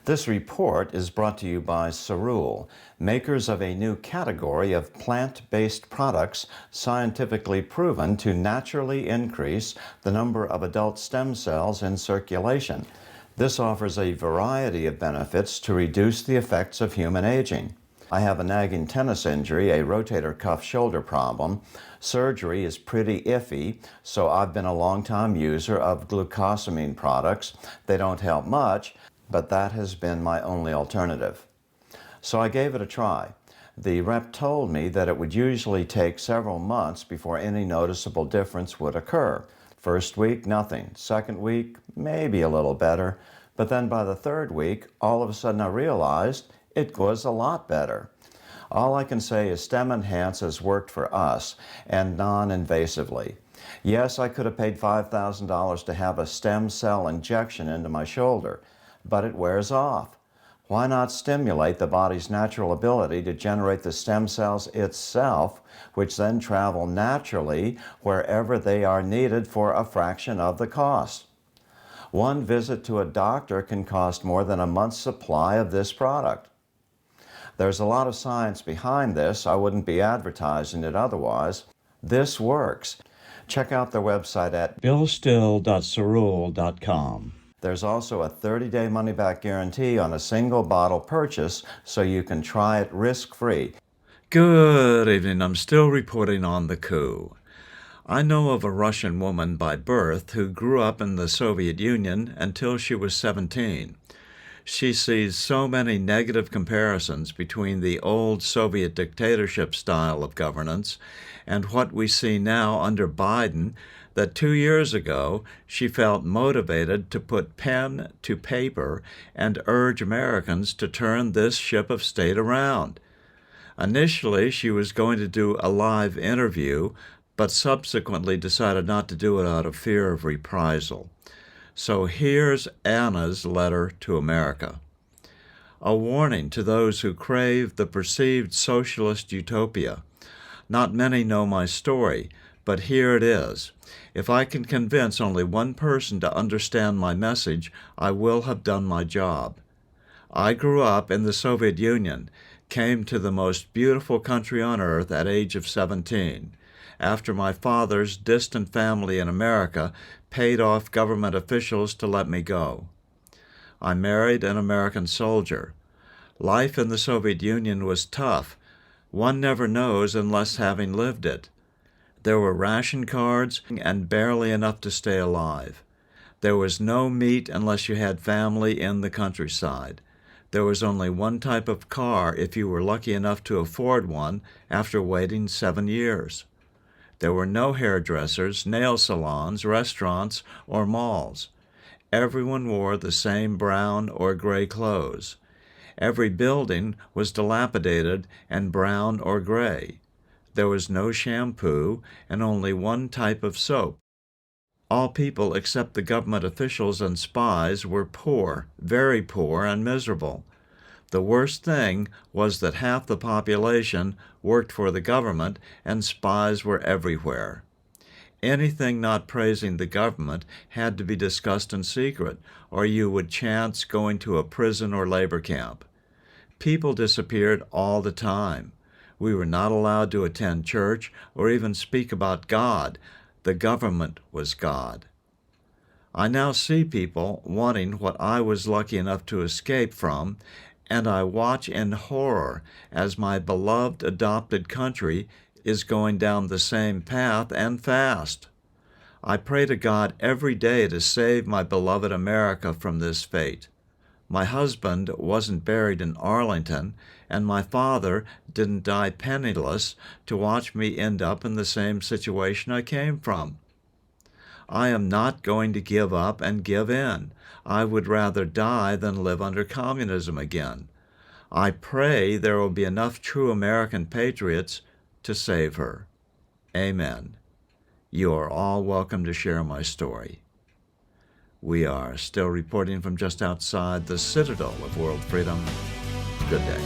This report is brought to you by Cerule, makers of a new category of plant-based products scientifically proven to naturally increase the number of adult stem cells in circulation. This offers a variety of benefits to reduce the effects of human aging. I have a nagging tennis injury, a rotator cuff shoulder problem. Surgery is pretty iffy, so I've been a long-time user of glucosamine products. They don't help much, but that has been my only alternative. So I gave it a try. The rep told me that it would usually take several months before any noticeable difference would occur. First week, nothing. Second week, maybe a little better. But then by the third week, all of a sudden I realized it was a lot better. All I can say is Stem Enhance has worked for us, and non-invasively. Yes, I could have paid $5,000 to have a stem cell injection into my shoulder, but it wears off. Why not stimulate the body's natural ability to generate the stem cells itself, which then travel naturally wherever they are needed for a fraction of the cost? One visit to a doctor can cost more than a month's supply of this product. There's a lot of science behind this. I wouldn't be advertising it otherwise. This works. Check out their website at billstill.cerule.com. There's also a 30-day money-back guarantee on a single bottle purchase, so you can try it risk-free. Good evening. I'm still reporting on the coup. I know of a Russian woman by birth who grew up in the Soviet Union until she was 17. She sees so many negative comparisons between the old Soviet dictatorship style of governance and what we see now under Biden that 2 years ago she felt motivated to put pen to paper and urge Americans to turn this ship of state around. Initially, she was going to do a live interview, but subsequently decided not to do it out of fear of reprisal. So here's Anna's letter to America. A warning to those who crave the perceived socialist utopia. Not many know my story, but here it is. If I can convince only one person to understand my message, I will have done my job. I grew up in the Soviet Union, came to the most beautiful country on earth at age of 17. After my father's distant family in America paid off government officials to let me go. I married an American soldier. Life in the Soviet Union was tough. One never knows unless having lived it. There were ration cards and barely enough to stay alive. There was no meat unless you had family in the countryside. There was only one type of car if you were lucky enough to afford one after waiting 7 years. There were no hairdressers, nail salons, restaurants, or malls. Everyone wore the same brown or gray clothes. Every building was dilapidated and brown or gray. There was no shampoo and only one type of soap. All people except the government officials and spies were poor, very poor, and miserable. The worst thing was that half the population worked for the government and spies were everywhere. Anything not praising the government had to be discussed in secret, or you would chance going to a prison or labor camp. People disappeared all the time. We were not allowed to attend church or even speak about God. The government was God. I now see people wanting what I was lucky enough to escape from, and I watch in horror as my beloved adopted country is going down the same path and fast. I pray to God every day to save my beloved America from this fate. My husband wasn't buried in Arlington, and my father didn't die penniless to watch me end up in the same situation I came from. I am not going to give up and give in. I would rather die than live under communism again. I pray there will be enough true American patriots to save her. Amen. You are all welcome to share my story. We are still reporting from just outside the citadel of world freedom. Good day.